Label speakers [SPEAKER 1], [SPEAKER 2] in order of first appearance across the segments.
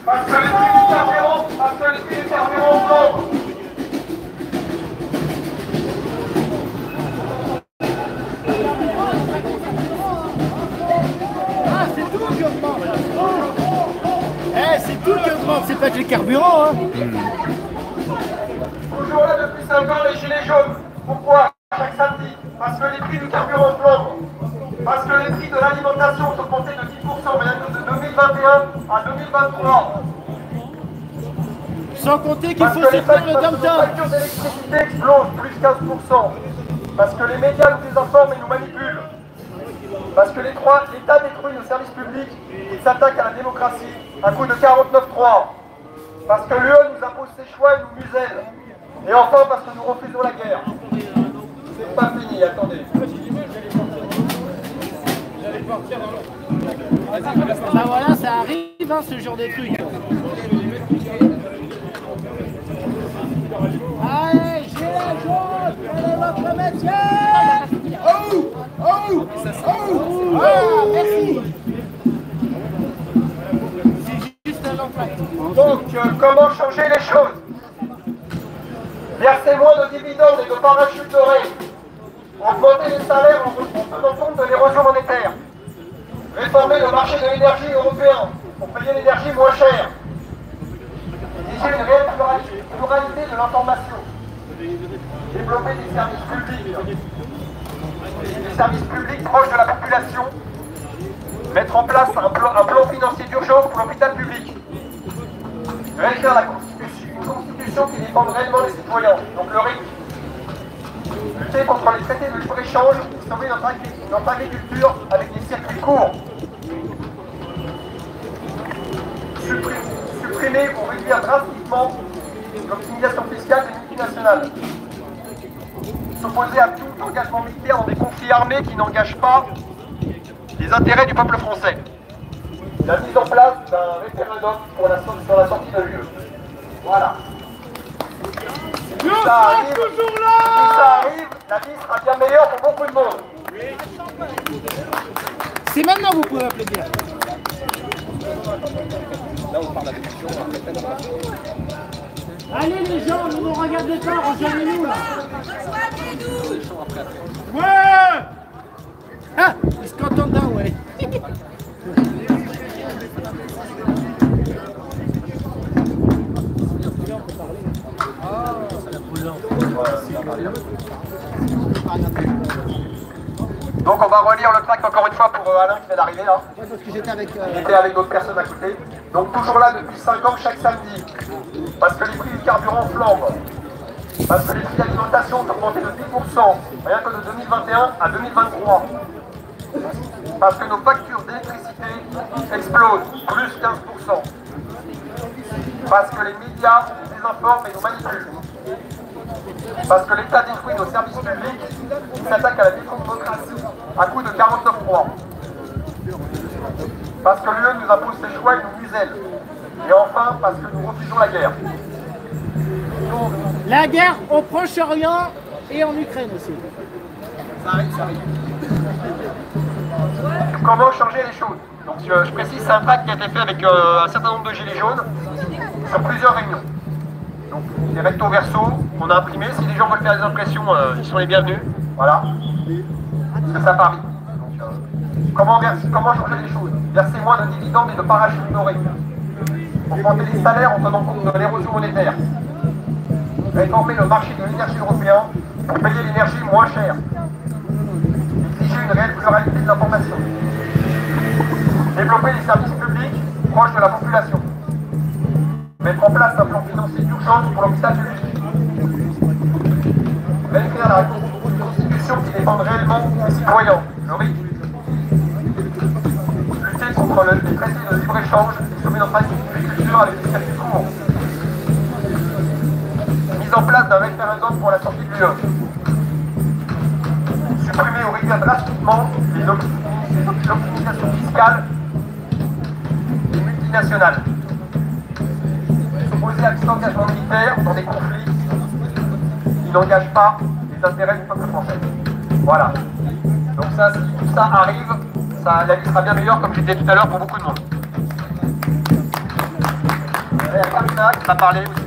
[SPEAKER 1] Parce que les prix du carburant, parce que les prix du carburant flambent.
[SPEAKER 2] Ah, c'est tout qui augmente. Eh, c'est tout qui augmente, c'est pas que les carburants, hein.
[SPEAKER 1] Toujours là depuis 5 ans, les gilets jaunes. Pourquoi? Chaque samedi. Parce que les prix du carburant flambent. Parce que les prix de l'alimentation ont augmenté de 10%, rien que de 2021 à 2023.
[SPEAKER 2] Sans compter qu'il
[SPEAKER 1] Parce
[SPEAKER 2] faut
[SPEAKER 1] que les
[SPEAKER 2] soutenir le
[SPEAKER 1] factures
[SPEAKER 2] dom-tom.
[SPEAKER 1] d'électricité explosent, plus 15%. Parce que les médias nous désinforment et nous manipulent. Parce que l'État détruit nos services publics, il s'attaque à la démocratie, à coup de 49.3. Parce que l'UE nous impose ses choix et nous muselle. Et enfin parce que nous refusons la guerre. C'est pas fini, attendez.
[SPEAKER 2] Bah voilà, ça arrive, hein, ce genre de truc. Allez, gilet jaune, quel est votre métier? Oh, oh, oh, ah, merci. C'est juste un impact.
[SPEAKER 1] Donc, comment changer les choses? Verser moins de dividendes et de parachutes dorés. Augmenter les salaires en tenant compte de l'érosion monétaire. Réformer le marché de l'énergie européen pour payer l'énergie moins chère. Exiger une réelle pluralité de l'information. Développer des services publics. Des services publics proches de la population. Mettre en place un plan financier d'urgence pour l'hôpital public. Réécrire une constitution qui défende réellement les citoyens, donc le RIC. Lutter contre les traités de libre-échange et sauver notre agriculture avec des circuits courts. Supprimer ou réduire drastiquement l'optimisation fiscale des multinationales. S'opposer à tout engagement militaire dans des conflits armés qui n'engagent pas les intérêts du peuple français. La mise en place d'un référendum sur la sortie de l'UE. Voilà. Si ça arrive, la vie sera bien meilleure pour beaucoup de monde.
[SPEAKER 2] C'est maintenant que vous pouvez applaudir.
[SPEAKER 3] Là, on parle avec
[SPEAKER 2] Allez les gens, ne nous regardez pas, rejoignez-nous là. Ouais. Ah, ils se contentent d'un ouais.
[SPEAKER 1] Donc on va relire le tract encore une fois pour Alain qui vient d'arriver là.
[SPEAKER 2] Ouais, parce que j'étais avec...
[SPEAKER 1] Il était avec d'autres personnes à côté. Donc toujours là depuis 5 ans chaque samedi. Parce que les prix du carburant flambent. Parce que les prix d'alimentation ont augmenté de 10%, rien que de 2021 à 2023. Parce que nos factures d'électricité explosent, plus 15%. Parce que les médias nous désinforment et nous manipulent. Parce que l'État détruit nos services publics, il s'attaque à la démocratie à coup de 49.3. Parce que l'UE nous impose ses choix et nous muselle. Et enfin, parce que nous refusons la guerre.
[SPEAKER 2] La guerre au Proche-Orient et en Ukraine aussi.
[SPEAKER 1] Ça arrive, ça arrive. Comment changer les choses? Donc je précise, c'est un tract qui a été fait avec un certain nombre de gilets jaunes sur plusieurs réunions. Donc des recto verso qu'on a imprimés. Si les gens veulent faire des impressions, ils sont les bienvenus. Voilà. Parce que ça Paris. Donc, comment changer les choses? Verser moins de dividendes et de parachutes dorés. Augmenter les salaires en tenant compte de l'érosion monétaire. Réformer le marché de l'énergie européen pour payer l'énergie moins chère. Exiger une réelle pluralité de l'information. Développer les services publics proches de la population. Mettre en place un plan financier d'urgence pour l'hôpital public. Réécrire la constitution qui défende réellement les citoyens, le RIC. Lutter contre les traités de libre-échange et sauver notre agriculture avec des circuits courts. Mise en place d'un référendum pour la sortie de l'UE. Supprimer ou réduire drastiquement les optimisations fiscales des multinationales. S'opposer à tout engagement militaire dans des conflits qui n'engagent pas les intérêts du peuple français. Voilà. Donc ça, si tout ça arrive, la vie sera bien meilleure, comme je disais tout à l'heure, pour beaucoup de monde. Fiona qui va parler aussi.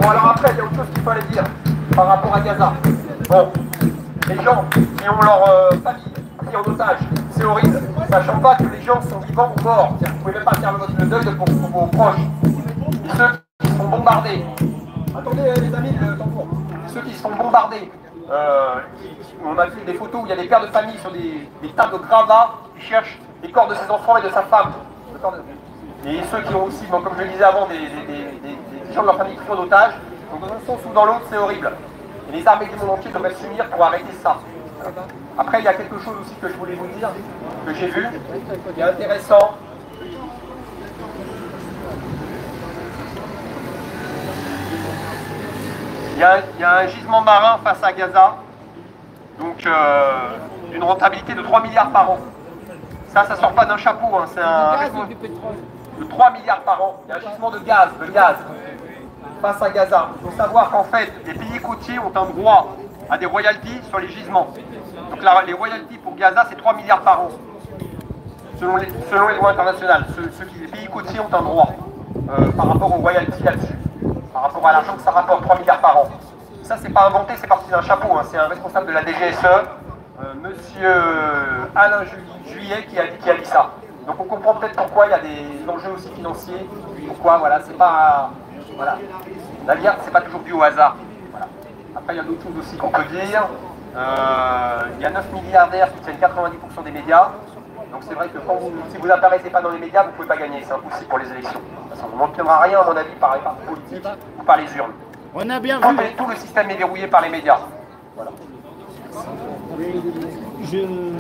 [SPEAKER 1] Bon, alors après, il y a autre chose qu'il fallait dire par rapport à Gaza. Bon, les gens qui ont leur famille pris en otage, c'est horrible, sachant pas que les gens sont vivants ou morts. Vous pouvez même pas faire le deuil de vos proches. Et ceux qui se font bombarder. Attendez les amis, le tambour. Ceux qui se font bombarder. On a vu des photos où il y a des pères de famille sur des tas de gravats qui cherchent les corps de ses enfants et de sa femme. Et ceux qui ont aussi, bon, comme je le disais avant, des gens de leur famille pris en otage. Donc dans un sens ou dans l'autre, c'est horrible. Et les armées du monde entier doivent s'unir pour arrêter ça. Après, il y a quelque chose aussi que je voulais vous dire, que j'ai vu, qui est intéressant. Il y a un gisement marin face à Gaza, donc d'une rentabilité de 3 milliards par an. Ça sort pas d'un chapeau, hein, c'est un de 3 milliards par an. Il y a un gisement de gaz face à Gaza. Il faut savoir qu'en fait, les pays côtiers ont un droit à des royalties sur les gisements. Donc là, les royalties pour Gaza, c'est 3 milliards par an, selon les lois internationales. Les pays côtiers ont un droit par rapport aux royalties là-dessus, par rapport à l'argent que ça rapporte, 3 milliards par an. Ça, c'est pas inventé, c'est parti d'un chapeau, hein. C'est un responsable de la DGSE, monsieur Alain Juillet, qui a dit ça. Donc on comprend peut-être pourquoi il y a des enjeux aussi financiers, pourquoi, voilà, c'est pas... Voilà. La guerre, c'est pas toujours dû au hasard. Voilà. Après, il y a d'autres choses aussi qu'on peut dire. Il y a 9 milliardaires qui tiennent 90% des médias. Donc c'est vrai que si vous n'apparaissez pas dans les médias, vous ne pouvez pas gagner. C'est impossible pour les élections. On n'obtiendra rien, à mon avis, par les partis politiques ou par les urnes.
[SPEAKER 2] On a bien vu.
[SPEAKER 1] Tout le système est verrouillé par les médias. Voilà.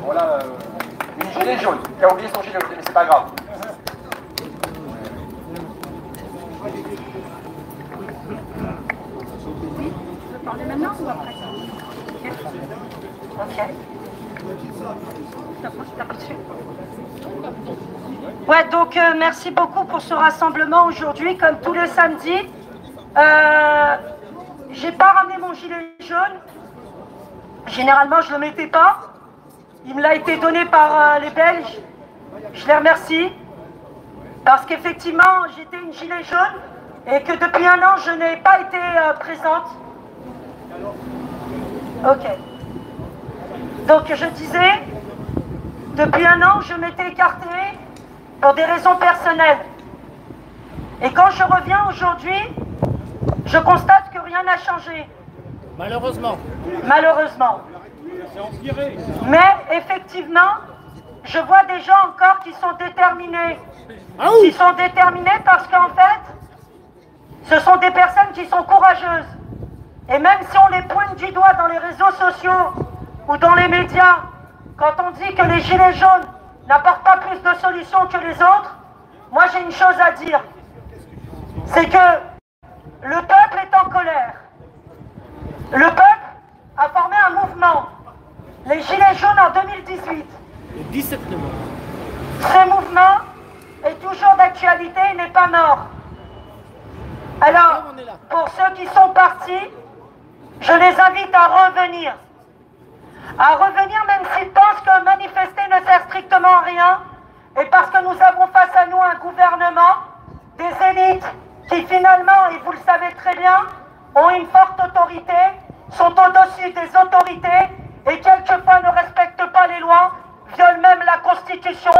[SPEAKER 1] Voilà une gilet jaune qui a oublié son gilet jaune, mais c'est pas grave.
[SPEAKER 3] Parler maintenant ou après? Ok. Ouais, donc merci beaucoup pour ce rassemblement aujourd'hui, comme tous les samedis. J'ai pas ramené mon gilet jaune. Généralement, je le mettais pas. Il me l'a été donné par les Belges. Je les remercie. Parce qu'effectivement, j'étais une gilet jaune et que depuis un an, je n'ai pas été présente. Ok. Donc je disais, depuis un an, je m'étais écartée pour des raisons personnelles. Et quand je reviens aujourd'hui, je constate que rien n'a changé.
[SPEAKER 2] Malheureusement.
[SPEAKER 3] Malheureusement. Mais effectivement, je vois des gens encore qui sont déterminés. Qui sont déterminés parce qu'en fait, ce sont des personnes qui sont courageuses. Et même si on les pointe du doigt dans les réseaux sociaux ou dans les médias, quand on dit que les gilets jaunes n'apportent pas plus de solutions que les autres, moi j'ai une chose à dire. C'est que le peuple est en colère. Le peuple a formé un mouvement, les gilets jaunes en 2018.
[SPEAKER 2] Le 17 novembre.
[SPEAKER 3] Ce mouvement est toujours d'actualité et n'est pas mort. Alors, pour ceux qui sont partis, je les invite à revenir. À revenir même s'ils pensent que manifester ne sert strictement à rien, et parce que nous avons face à nous un gouvernement, des élites qui finalement, et vous le savez très bien, ont une forte autorité, sont au-dessus des autorités, et quelquefois ne respectent pas les lois, violent même la Constitution.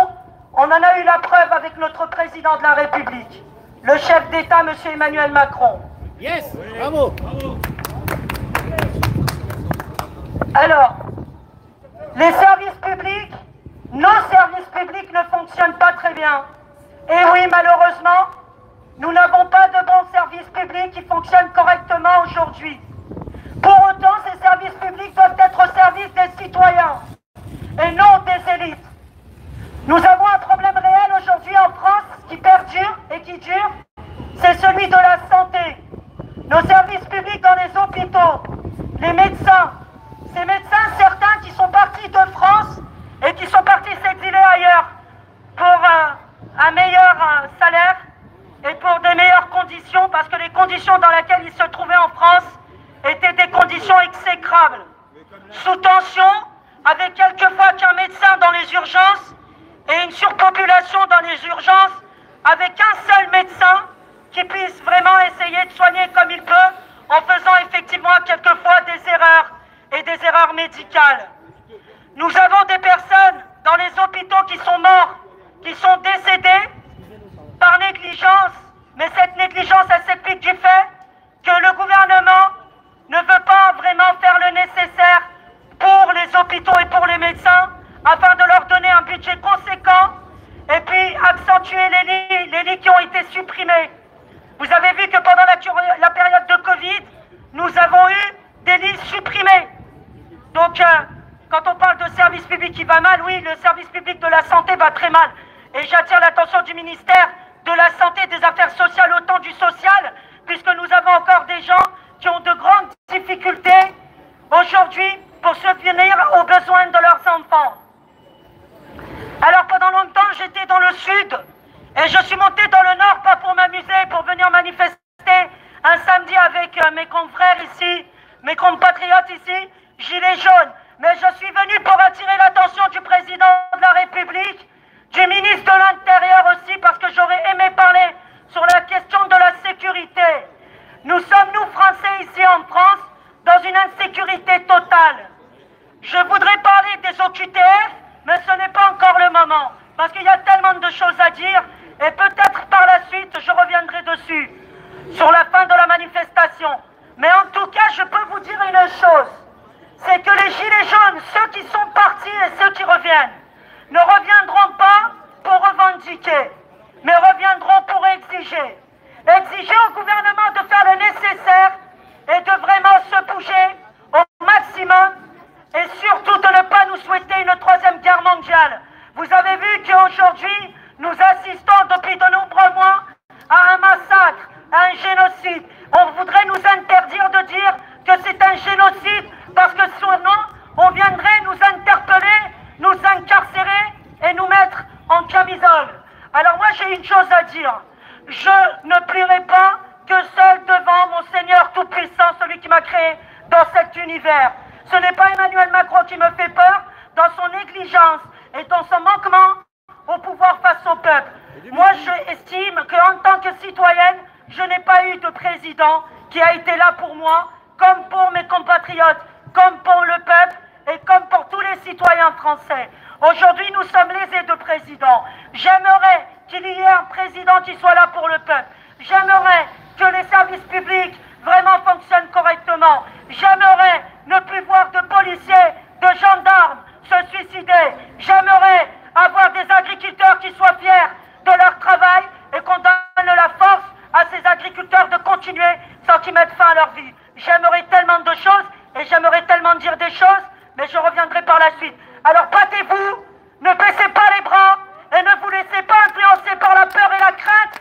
[SPEAKER 3] On en a eu la preuve avec notre président de la République, le chef d'État, M. Emmanuel Macron.
[SPEAKER 2] Yes, bravo.
[SPEAKER 3] Alors, les services publics, nos services publics ne fonctionnent pas très bien. Et oui, malheureusement, nous n'avons pas de bons services publics qui fonctionnent correctement aujourd'hui. Pour autant, ces services publics doivent être au service des citoyens et non des élites. Nous avons un problème réel aujourd'hui en France qui perdure et qui dure, c'est celui de la santé. Nos services publics dans les hôpitaux, les médecins, ces médecins, certains qui sont partis de France et qui sont partis s'exiler ailleurs pour un meilleur salaire, et pour de meilleures conditions, parce que les conditions dans lesquelles ils se trouvaient en France étaient des conditions exécrables. Sous tension, avec quelquefois qu'un médecin dans les urgences et une surpopulation dans les urgences, avec un seul médecin qui puisse vraiment essayer de soigner comme il peut, en faisant effectivement quelquefois des erreurs et des erreurs médicales. Nous avons des personnes dans les hôpitaux qui sont morts, qui sont décédées par négligence, mais cette négligence, elle s'explique du fait que le gouvernement ne veut pas vraiment faire le nécessaire pour les hôpitaux et pour les médecins, afin de leur donner un budget conséquent, et puis accentuer les lits qui ont été supprimés. Vous avez vu que pendant la période de Covid, nous avons eu des lits supprimés. Donc, quand on parle de service public qui va mal, oui, le service public de la santé va très mal. Et j'attire l'attention du ministère de la Santé et des Affaires sociales, autant du social, puisque nous avons encore des gens qui ont de grandes difficultés aujourd'hui pour subvenir aux besoins de leurs enfants. Alors pendant longtemps, j'étais dans le sud et je suis monté dans le nord, pas pour m'amuser, pour venir manifester un samedi avec mes confrères ici, mes compatriotes ici, gilets jaunes. Mais je suis venu pour attirer l'attention du président de la République, du ministre de l'Intérieur aussi, parce que j'aurais aimé parler sur la question de la sécurité. Nous sommes, nous Français, ici en France, dans une insécurité totale. Je voudrais parler des OQTF, mais ce n'est pas encore le moment, parce qu'il y a tellement de choses à dire, et peut-être par la suite, je reviendrai dessus, sur la fin de la manifestation. Mais en tout cas, je peux vous dire une chose, c'est que les gilets jaunes, ceux qui sont partis et ceux qui reviennent, ne reviendront pas pour revendiquer, mais reviendront pour exiger. Exiger au gouvernement de faire le nécessaire et de vraiment se bouger au maximum, et surtout de ne pas nous souhaiter une troisième guerre mondiale. Vous avez vu qu'aujourd'hui, nous assistons depuis de nombreux mois à un massacre, à un génocide. On voudrait nous interdire de dire que c'est un génocide parce que sinon, on viendrait nous interpeller, nous incarcérer et nous mettre en camisole. Alors moi, j'ai une chose à dire. Je ne plierai pas que seul devant mon Seigneur Tout-Puissant, celui qui m'a créé dans cet univers. Ce n'est pas Emmanuel Macron qui me fait peur dans son négligence et dans son manquement au pouvoir face au peuple. Moi, j'estime qu'en tant que citoyenne, je n'ai pas eu de président qui a été là pour moi, comme pour mes compatriotes, comme pour le peuple et comme pour tous les citoyens français. Aujourd'hui, nous sommes lésés de présidents. J'aimerais qu'il y ait un président qui soit là pour le peuple. J'aimerais que les services publics vraiment fonctionnent correctement. J'aimerais ne plus voir de policiers, de gendarmes se suicider. J'aimerais avoir des agriculteurs qui soient fiers de leur travail et qu'on donne la force à ces agriculteurs de continuer sans qu'ils mettent fin à leur vie. J'aimerais tellement de choses et j'aimerais tellement dire des choses, mais je reviendrai par la suite. Alors battez-vous, ne baissez pas les bras et ne vous laissez pas influencer par la peur et la crainte